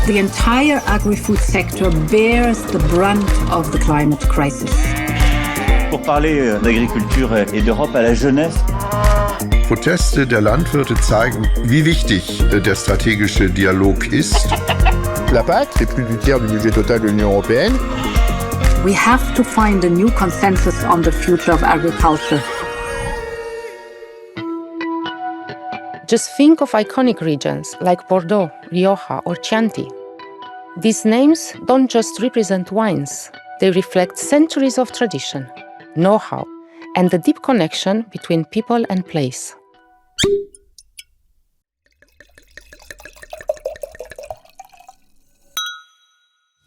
The entire agri-food sector bears the brunt of the climate crisis. Pour parler d'agriculture et d'Europe à la jeunesse. Proteste der Landwirte zeigen, wie wichtig der stratégische Dialog ist. La PAC, c'est plus du tiers du budget total de l'Union européenne. We have to find a new consensus on the future of agriculture. Just think of iconic regions like Bordeaux, Rioja, or Chianti. These names don't just represent wines, they reflect centuries of tradition, know-how, and the deep connection between people and place.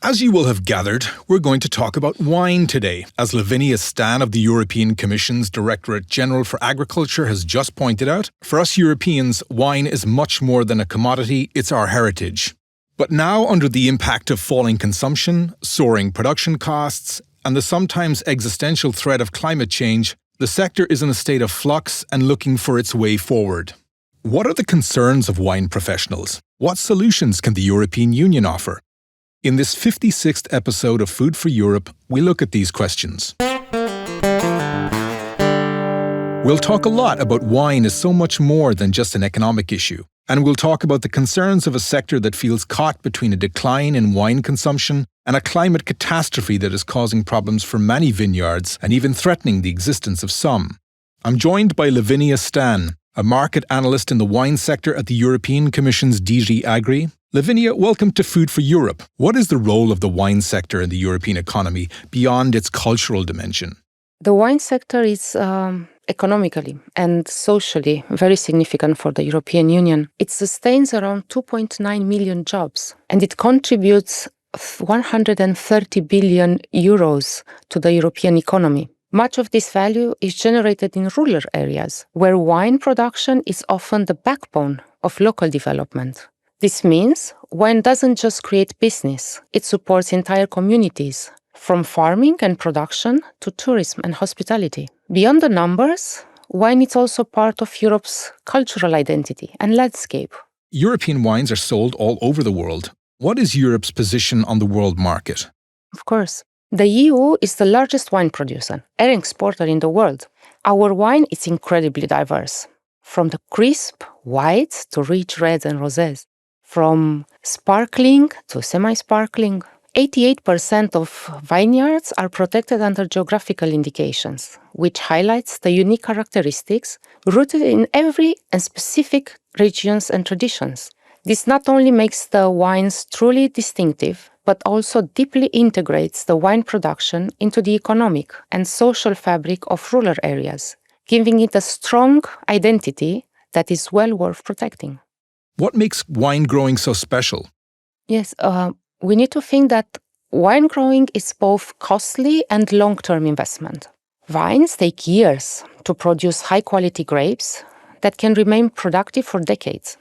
As you will have gathered, we're going to talk about wine today. As Lavinia Stan of the European Commission's Directorate-General for Agriculture has just pointed out, for us Europeans, wine is much more than a commodity, it's our heritage. But now, under the impact of falling consumption, soaring production costs, and the sometimes existential threat of climate change, the sector is in a state of flux and looking for its way forward. What are the concerns of wine professionals? What solutions can the European Union offer? In this 56th episode of Food for Europe, we look at these questions. We'll talk a lot about wine as so much more than just an economic issue. And we'll talk about the concerns of a sector that feels caught between a decline in wine consumption and a climate catastrophe that is causing problems for many vineyards and even threatening the existence of some. I'm joined by Lavinia Stan, a market analyst in the wine sector at the European Commission's DG Agri. Lavinia, welcome to Food for Europe. What is the role of the wine sector in the European economy beyond its cultural dimension? The wine sector is economically and socially very significant for the European Union. It sustains around 2.9 million jobs and it contributes 130 billion euros to the European economy. Much of this value is generated in rural areas, where wine production is often the backbone of local development. This means wine doesn't just create business, it supports entire communities, from farming and production to tourism and hospitality. Beyond the numbers, wine is also part of Europe's cultural identity and landscape. European wines are sold all over the world. What is Europe's position on the world market? Of course, the EU is the largest wine producer and exporter in the world. Our wine is incredibly diverse, from the crisp whites to rich reds and rosés, from sparkling to semi-sparkling. 88% of vineyards are protected under geographical indications, which highlights the unique characteristics rooted in every and specific regions and traditions. This not only makes the wines truly distinctive, but also deeply integrates the wine production into the economic and social fabric of rural areas, giving it a strong identity that is well worth protecting. What makes wine growing so special? Yes, we need to think that wine growing is both costly and long-term investment. Vines take years to produce high-quality grapes that can remain productive for decades.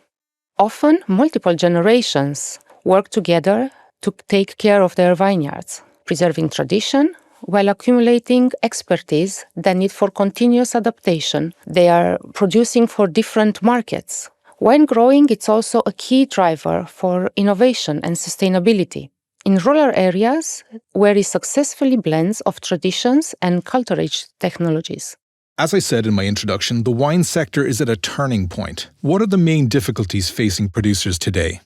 Often, multiple generations work together to take care of their vineyards, preserving tradition while accumulating expertise that need for continuous adaptation. They are producing for different markets. Wine growing is also a key driver for innovation and sustainability. In rural areas, where it successfully blends of traditions and cutting-edge technologies. As I said in my introduction, the wine sector is at a turning point. What are the main difficulties facing producers today?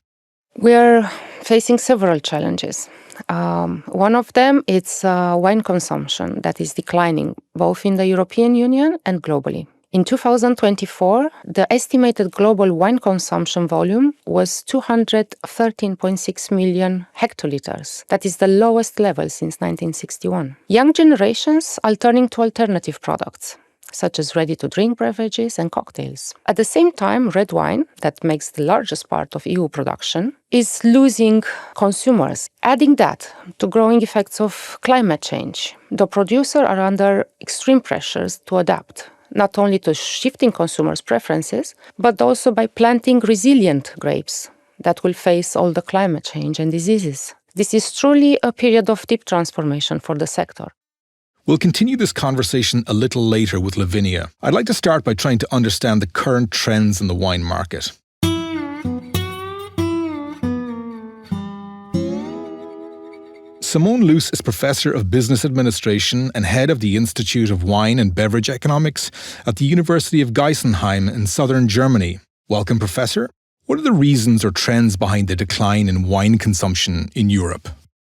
We are facing several challenges. One of them is wine consumption that is declining both in the European Union and globally. In 2024, the estimated global wine consumption volume was 213.6 million hectoliters. That is the lowest level since 1961. Young generations are turning to alternative products, such as ready-to-drink beverages and cocktails. At the same time, red wine, that makes the largest part of EU production, is losing consumers. Adding that to growing effects of climate change, the producers are under extreme pressures to adapt, not only to shifting consumers' preferences, but also by planting resilient grapes that will face all the climate change and diseases. This is truly a period of deep transformation for the sector. We'll continue this conversation a little later with Lavinia. I'd like to start by trying to understand the current trends in the wine market. Simone Loose is Professor of Business Administration and Head of the Institute of Wine and Beverage Economics at the University of Geisenheim in southern Germany. Welcome, Professor. What are the reasons or trends behind the decline in wine consumption in Europe?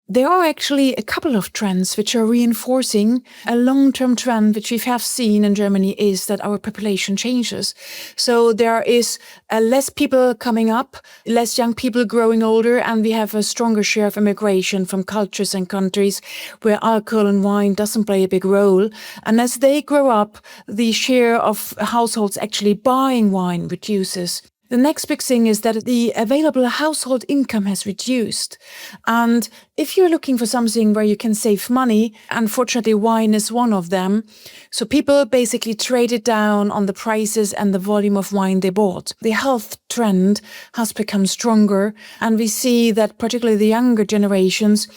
There are actually a couple of trends which are reinforcing a long-term trend which we have seen in Germany is that our population changes. So there is less people coming up, less young people growing older, and we have a stronger share of immigration from cultures and countries where alcohol and wine doesn't play a big role. And as they grow up, the share of households actually buying wine reduces. The next big thing is that the available household income has reduced. And if you're looking for something where you can save money, unfortunately, wine is one of them. So people basically traded down on the prices and the volume of wine they bought. The health trend has become stronger. And we see that particularly the younger generations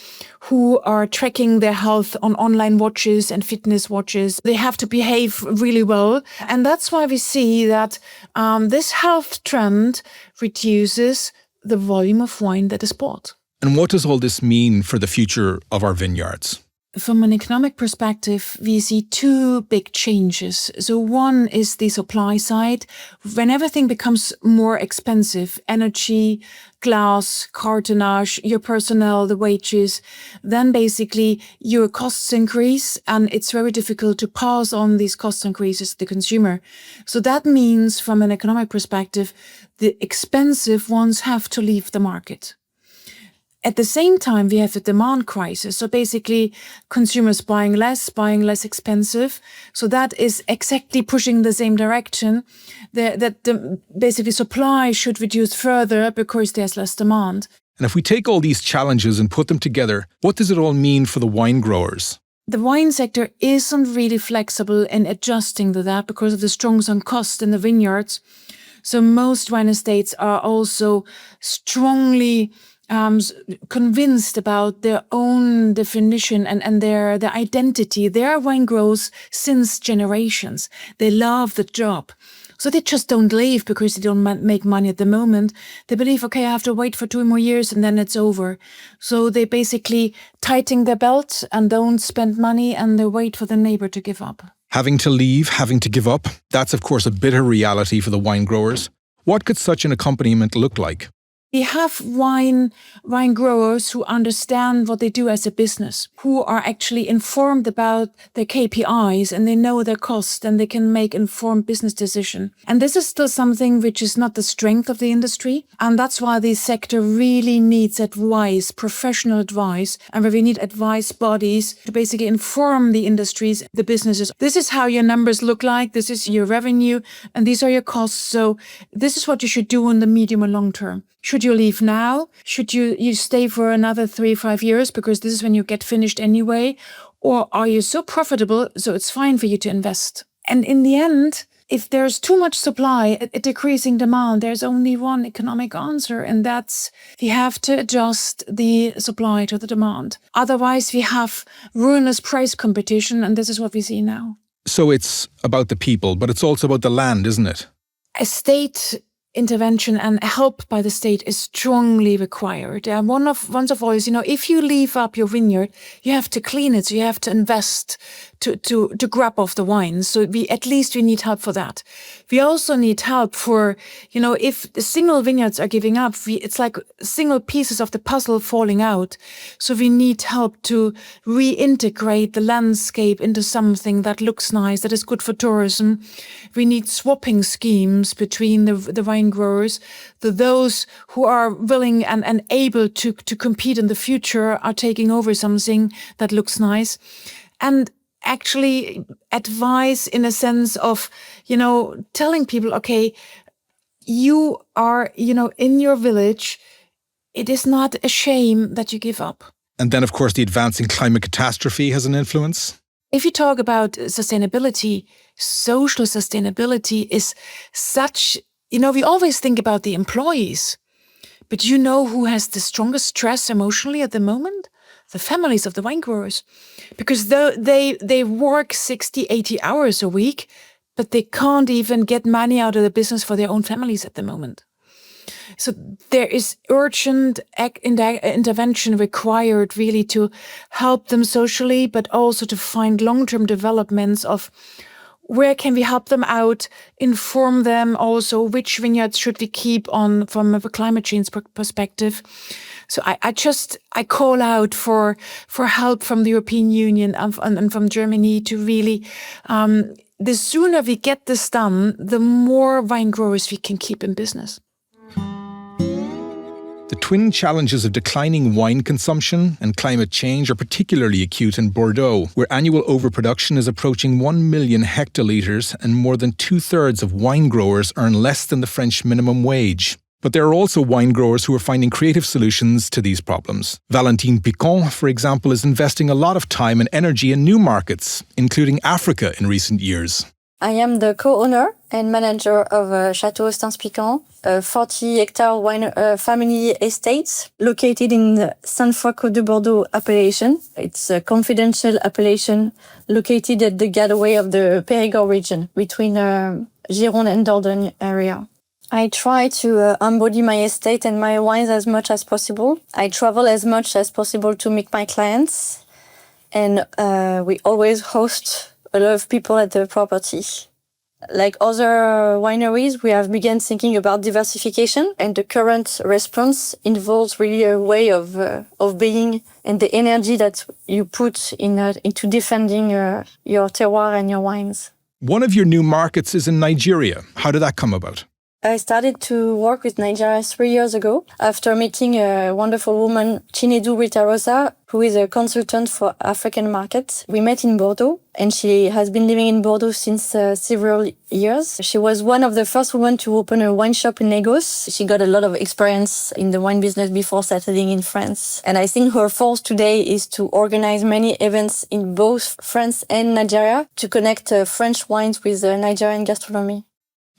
who are tracking their health on online watches and fitness watches, they have to behave really well. And that's why we see that this health trend reduces the volume of wine that is bought. And what does all this mean for the future of our vineyards? From an economic perspective, we see two big changes. So one is the supply side. When everything becomes more expensive, energy, glass, cartonnage, your personnel, the wages, then basically your costs increase and it's very difficult to pass on these cost increases to the consumer. So that means from an economic perspective, the expensive ones have to leave the market. At the same time, we have a demand crisis. So basically, consumers buying less expensive. So that is exactly pushing the same direction. Basically supply should reduce further because there's less demand. And if we take all these challenges and put them together, what does it all mean for the wine growers? The wine sector isn't really flexible in adjusting to that because of the strong sunk cost in the vineyards. So most wine estates are also strongly convinced about their own definition and their identity. Their wine grows since generations. They love the job. So they just don't leave because they don't make money at the moment. They believe, okay, I have to wait for 2 more years and then it's over. So they basically tighten their belt and don't spend money and they wait for the neighbor to give up. Having to leave, having to give up, that's of course a bitter reality for the wine growers. What could such an accompaniment look like? We have wine growers who understand what they do as a business, who are actually informed about their KPIs and they know their cost and they can make informed business decisions. And this is still something which is not the strength of the industry. And that's why the sector really needs advice, professional advice, and where we need advice bodies to basically inform the industries, the businesses. This is how your numbers look like. This is your revenue and these are your costs. So this is what you should do in the medium and long term. Should you leave now? Should you stay for another 3-5 years because this is when you get finished anyway? Or are you so profitable so it's fine for you to invest? And in the end, if there's too much supply, a decreasing demand, there's only one economic answer, and that's we have to adjust the supply to the demand. Otherwise, we have ruinous price competition, and this is what we see now. So it's about the people, but it's also about the land, isn't it? A state intervention and help by the state is strongly required. One of all is, if you leave up your vineyard, you have to clean it. So you have to invest to grab off the wines. So we need help for that. We also need help for, if the single vineyards are giving up, it's like single pieces of the puzzle falling out. So we need help to reintegrate the landscape into something that looks nice, that is good for tourism. We need swapping schemes between the wine growers. Those who are willing and able to compete in the future are taking over something that looks nice. And actually advise in a sense of, telling people, okay, you are, in your village, it is not a shame that you give up. And then, of course, the advancing climate catastrophe has an influence. If you talk about sustainability, social sustainability is such, we always think about the employees, but who has the strongest stress emotionally at the moment? The families of the wine growers, because they work 60, 80 hours a week, but they can't even get money out of the business for their own families at the moment. So there is urgent intervention required really to help them socially, but also to find long-term developments of where can we help them out, inform them also which vineyards should we keep on from a climate change perspective. So I call out for help from the European Union and from Germany to really, the sooner we get this done, the more wine growers we can keep in business. The twin challenges of declining wine consumption and climate change are particularly acute in Bordeaux, where annual overproduction is approaching 1 million hectolitres and more than 2/3 of wine growers earn less than the French minimum wage. But there are also wine growers who are finding creative solutions to these problems. Valentine Picant, for example, is investing a lot of time and energy in new markets, including Africa in recent years. I am the co-owner and manager of Château Hostens-Picant, a 40-hectare wine family estate located in the Saint-Foy-Côte-de-Bordeaux appellation. It's a confidential appellation located at the gateway of the Périgord region between Gironde and Dordogne area. I try to embody my estate and my wines as much as possible. I travel as much as possible to meet my clients, and we always host a lot of people at the property. Like other wineries, we have begun thinking about diversification, and the current response involves really a way of being and the energy that you put into defending your terroir and your wines. One of your new markets is in Nigeria. How did that come about? I started to work with Nigeria 3 years ago after meeting a wonderful woman, Chinedu Ritarosa, who is a consultant for African markets. We met in Bordeaux, and she has been living in Bordeaux since several years. She was one of the first women to open a wine shop in Lagos. She got a lot of experience in the wine business before settling in France. And I think her force today is to organize many events in both France and Nigeria to connect French wines with Nigerian gastronomy.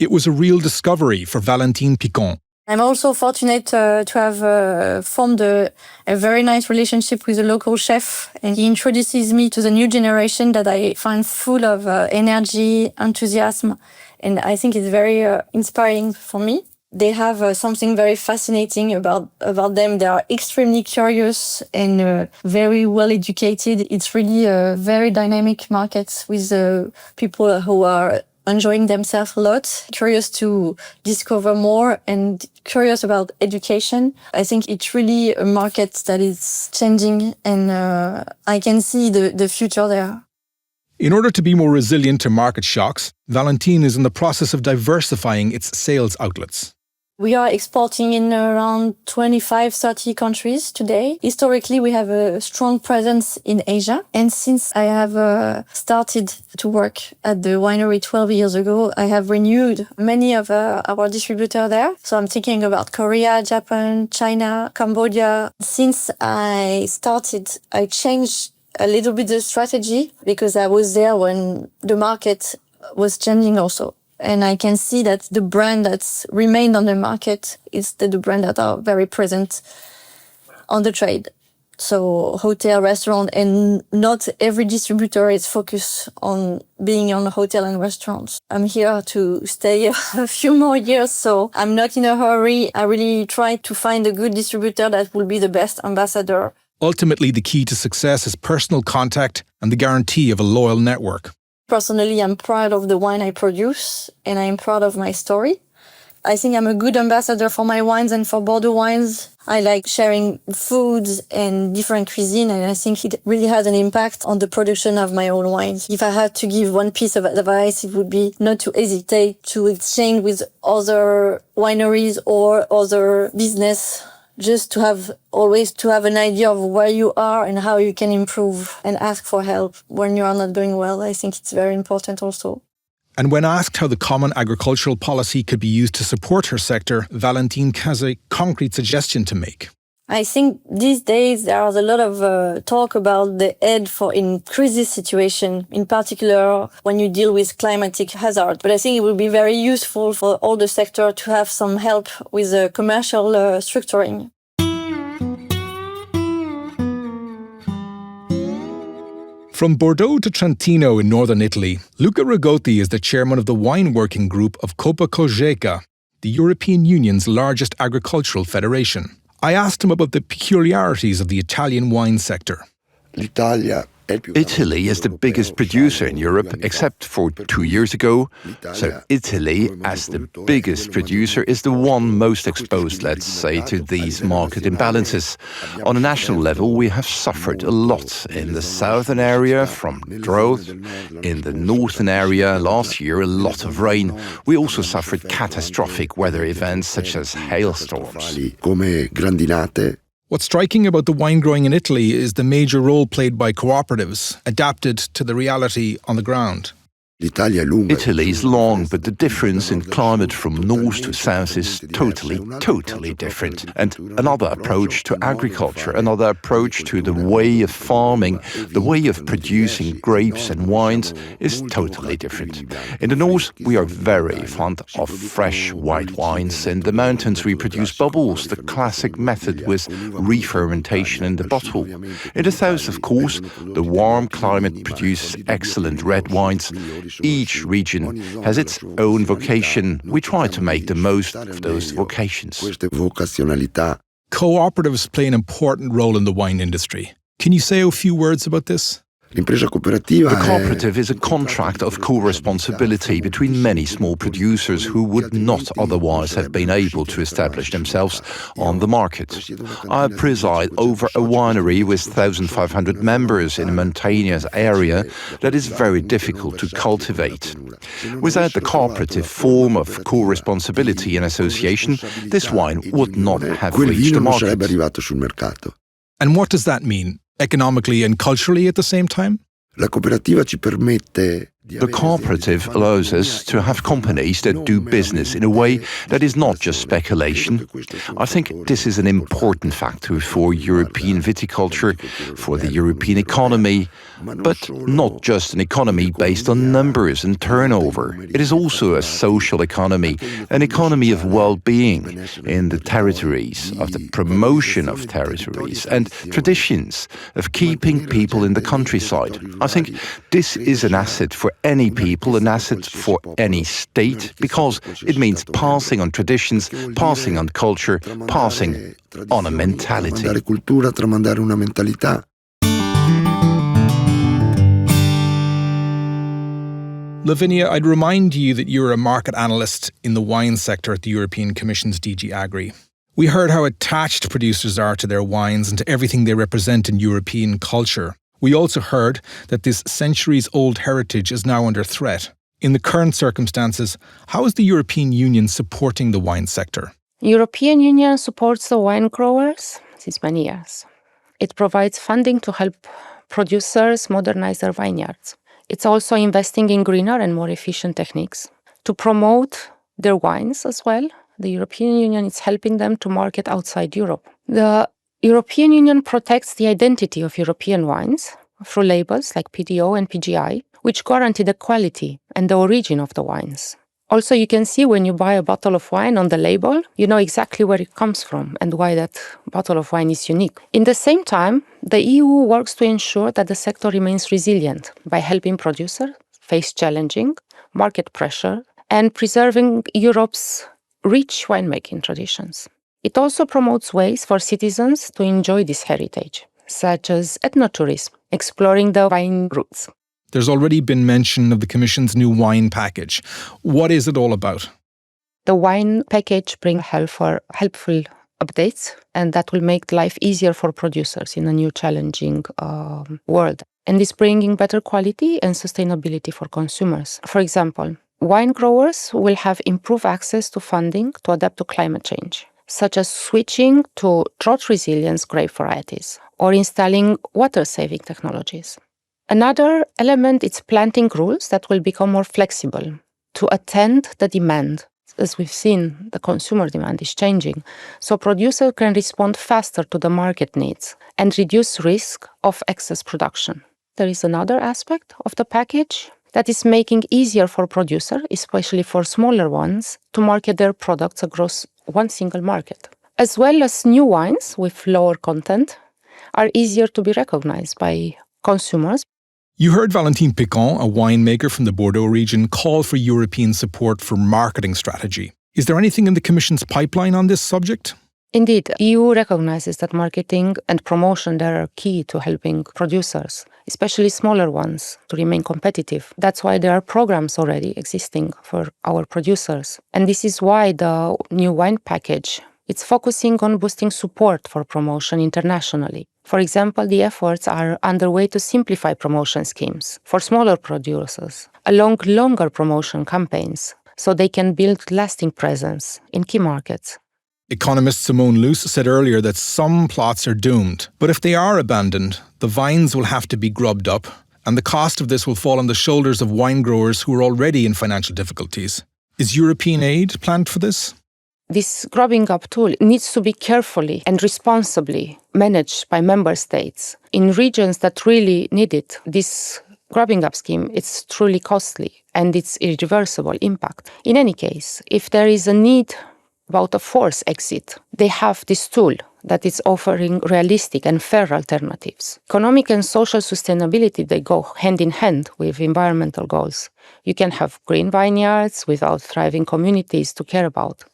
It was a real discovery for Valentine Picant. I'm also fortunate to have formed a very nice relationship with a local chef, and he introduces me to the new generation that I find full of energy, enthusiasm, and I think it's very inspiring for me. They have something very fascinating about them. They are extremely curious and very well educated. It's really a very dynamic market with people who are enjoying themselves a lot, curious to discover more and curious about education. I think it's really a market that is changing, and I can see the future there. In order to be more resilient to market shocks, Valentine is in the process of diversifying its sales outlets. We are exporting in around 25-30 countries today. Historically, we have a strong presence in Asia. And since I have started to work at the winery 12 years ago, I have renewed many of our distributors there. So I'm thinking about Korea, Japan, China, Cambodia. Since I started, I changed a little bit the strategy because I was there when the market was changing also. And I can see that the brand that's remained on the market is the brand that are very present on the trade. So hotel, restaurant, and not every distributor is focused on being on hotel and restaurants. I'm here to stay a few more years, so I'm not in a hurry. I really try to find a good distributor that will be the best ambassador. Ultimately, the key to success is personal contact and the guarantee of a loyal network. Personally, I'm proud of the wine I produce, and I'm proud of my story. I think I'm a good ambassador for my wines and for Bordeaux wines. I like sharing foods and different cuisine, and I think it really has an impact on the production of my own wines. If I had to give one piece of advice, it would be not to hesitate to exchange with other wineries or other business, just to have an idea of where you are and how you can improve, and ask for help when you are not doing well. I think it's very important also. And when asked how the common agricultural policy could be used to support her sector, Valentine has a concrete suggestion to make. I think these days there is a lot of talk about the aid for in crisis situation, in particular when you deal with climatic hazard. But I think it would be very useful for all the sector to have some help with the commercial structuring. From Bordeaux to Trentino in northern Italy, Luca Rigotti is the chairman of the wine working group of Copa-Cogeca. the European Union's largest agricultural federation. I asked him about the peculiarities of the Italian wine sector. Italy is the biggest producer in Europe, except for 2 years ago. So Italy, as the biggest producer, is the one most exposed, let's say, to these market imbalances. On a national level, we have suffered a lot in the southern area from drought. In the northern area, last year, a lot of rain. We also suffered catastrophic weather events such as hailstorms. What's striking about the wine growing in Italy is the major role played by cooperatives, adapted to the reality on the ground. Italy is long, but the difference in climate from north to south is totally different. And another approach to agriculture, another approach to the way of farming, the way of producing grapes and wines is totally different. In the north, we are very fond of fresh white wines. In the mountains, we produce bubbles, the classic method with re-fermentation in the bottle. In the south, of course, the warm climate produces excellent red wines. Each region has its own vocation. We try to make the most of those vocations. Cooperatives play an important role in the wine industry. Can you say a few words about this? The cooperative is a contract of co-responsibility between many small producers who would not otherwise have been able to establish themselves on the market. I preside over a winery with 1,500 members in a mountainous area that is very difficult to cultivate. Without the cooperative form of co-responsibility and association, this wine would not have reached the market. And what does that mean, economically and culturally at the same time? The cooperative allows us to have companies that do business in a way that is not just speculation. I think this is an important factor for European viticulture, for the European economy, but not just an economy based on numbers and turnover. It is also a social economy, an economy of well-being in the territories, of the promotion of territories and traditions, of keeping people in the countryside. I think this is an asset for any people, an asset for any state, because it means passing on traditions, passing on culture, passing on a mentality. Lavinia, I'd remind you that you're a market analyst in the wine sector at the European Commission's DG Agri. We heard how attached producers are to their wines and to everything they represent in European culture. We also heard that this centuries-old heritage is now under threat. In the current circumstances, how is the European Union supporting the wine sector? European Union supports the wine growers since many years. It provides funding to help producers modernize their vineyards. It's also investing in greener and more efficient techniques. To promote their wines as well, the European Union is helping them to market outside Europe. The European Union protects the identity of European wines through labels like PDO and PGI, which guarantee the quality and the origin of the wines. Also, you can see when you buy a bottle of wine on the label, you know exactly where it comes from and why that bottle of wine is unique. In the same time, the EU works to ensure that the sector remains resilient by helping producers face challenging market pressure and preserving Europe's rich winemaking traditions. It also promotes ways for citizens to enjoy this heritage, such as ethnotourism, exploring the wine routes. There's already been mention of the Commission's new wine package. What is it all about? The wine package brings helpful updates, and that will make life easier for producers in a new challenging world. And it's bringing better quality and sustainability for consumers. For example, wine growers will have improved access to funding to adapt to climate change, such as switching to drought-resilient grape varieties or installing water-saving technologies. Another element is planting rules that will become more flexible to attend the demand. As we've seen, the consumer demand is changing, so producers can respond faster to the market needs and reduce risk of excess production. There is another aspect of the package that is making it easier for producers, especially for smaller ones, to market their products across one single market. As well as new wines with lower content are easier to be recognized by consumers. You heard Valentine Picant, a winemaker from the Bordeaux region, call for European support for marketing strategy. Is there anything in the Commission's pipeline on this subject? Indeed, EU recognizes that marketing and promotion there are key to helping producers, especially smaller ones, to remain competitive. That's why there are programs already existing for our producers. And this is why the new wine package, it's focusing on boosting support for promotion internationally. For example, the efforts are underway to simplify promotion schemes for smaller producers, along longer promotion campaigns, so they can build lasting presence in key markets. Economist Simone Loose said earlier that some plots are doomed, but if they are abandoned, the vines will have to be grubbed up, and the cost of this will fall on the shoulders of wine growers who are already in financial difficulties. Is European aid planned for this? This grubbing up tool needs to be carefully and responsibly managed by member states. In regions that really need it, this grubbing up scheme is truly costly and it's irreversible impact. In any case, if there is a need about a forced exit, they have this tool that is offering realistic and fair alternatives. Economic and social sustainability, they go hand in hand with environmental goals. You can have green vineyards without thriving communities to care about.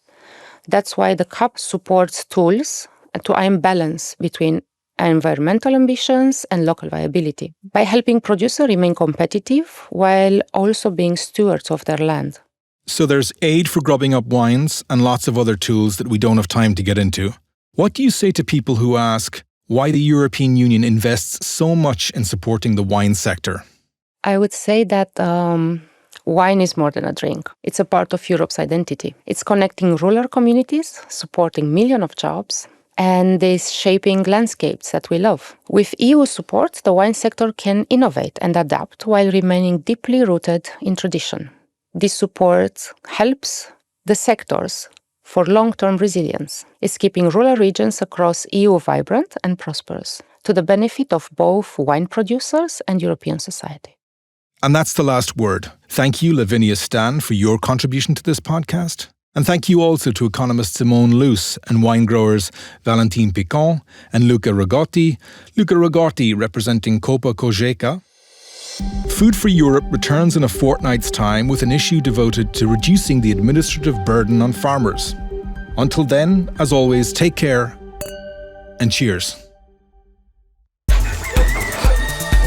That's why the CAP supports tools to aim balance between environmental ambitions and local viability by helping producers remain competitive while also being stewards of their land. So there's aid for grubbing up wines and lots of other tools that we don't have time to get into. What do you say to people who ask why the European Union invests so much in supporting the wine sector? I would say that wine is more than a drink. It's a part of Europe's identity. It's connecting rural communities, supporting millions of jobs, and is shaping landscapes that we love. With EU support, the wine sector can innovate and adapt while remaining deeply rooted in tradition. This support helps the sectors for long-term resilience. It's keeping rural regions across EU vibrant and prosperous, to the benefit of both wine producers and European society. And that's the last word. Thank you, Lavinia Stan, for your contribution to this podcast. And thank you also to economist Simone Loose and wine growers Valentine Picant and Luca Rigotti. Luca Rigotti representing Copa-Cogeca. Food for Europe returns in a fortnight's time with an issue devoted to reducing the administrative burden on farmers. Until then, as always, take care and cheers.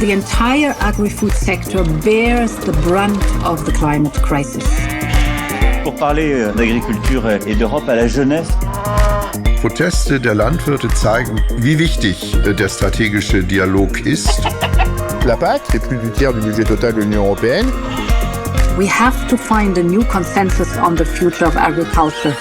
The entire agri-food sector bears the brunt of the climate crisis. Pour parler d'agriculture et d'Europe à la jeunesse. Proteste der Landwirte zeigen, wie wichtig der strategische Dialog ist. La PAC, c'est plus du tiers du budget total de l'Union européenne. We have to find a new consensus on the future of agriculture.